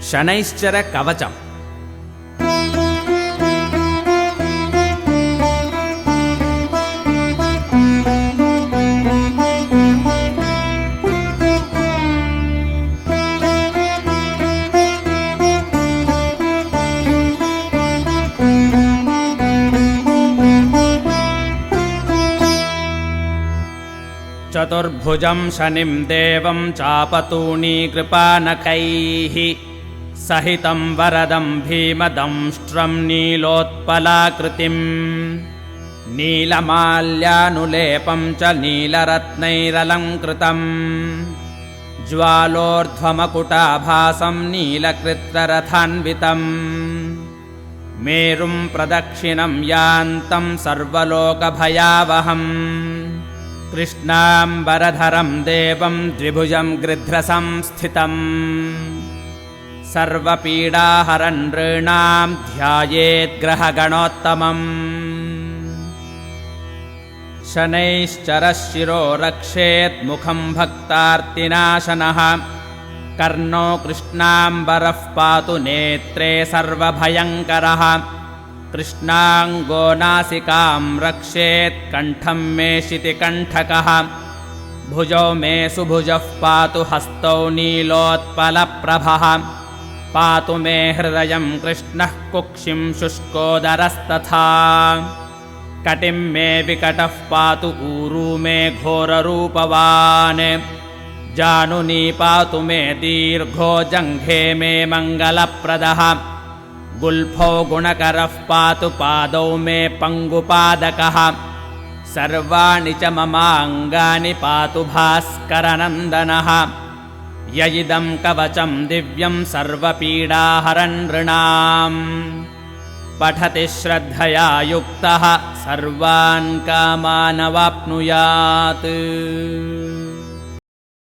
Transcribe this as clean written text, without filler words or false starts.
शनैश्चर कवचम्। चतुर्भुजं शनिं देवं चापतूणीकृपानखैः सहितं वरदं भीमदंष्ट्रं नीलोत्पलाकृतिम् नीलमाल्यानुलेपं च नीलरत्नैरलङ्कृतम् ज्वालोर्ध्वमकुटाभासं नीलकृत्तरथान्वितम् मेरुं प्रदक्षिणं यान्तं सर्वलोकभयावहम् कृष्णाम्बरधरं देवं द्विभुजं गृध्रसंस्थितम् सर्वपीडाहरं नृणां ध्यायेद्ग्रहगणोत्तमम् शनैश्चरः शिरो रक्षेत् मुखं भक्तार्तिनाशनः कर्णो कृष्णाम्बरः पातु नेत्रे सर्वभयङ्करः कृष्णाङ्गो नासिकां रक्षेत् कण्ठं मे शितिकण्ठकः भुजौ मे सुभुजः पातु हस्तौ नीलोत्पलप्रभः पातु मे हृदयं कृष्णः कुक्षिं शुष्कोदरस्तथा कटिं मे विकटः पातु ऊरू मे घोररूपवान् जानुनी पातु मे दीर्घो जङ्घे मे मङ्गलप्रदः गुल्फौ गुणकरः पातु पादौ मे पङ्गुपादकः सर्वाणि च ममाङ्गानि पातु भास्करनन्दनः य इदं कवचं दिव्यं सर्वपीडाहरं नृणाम् पठति श्रद्धया युक्तः सर्वान् कामानवाप्नुयात्।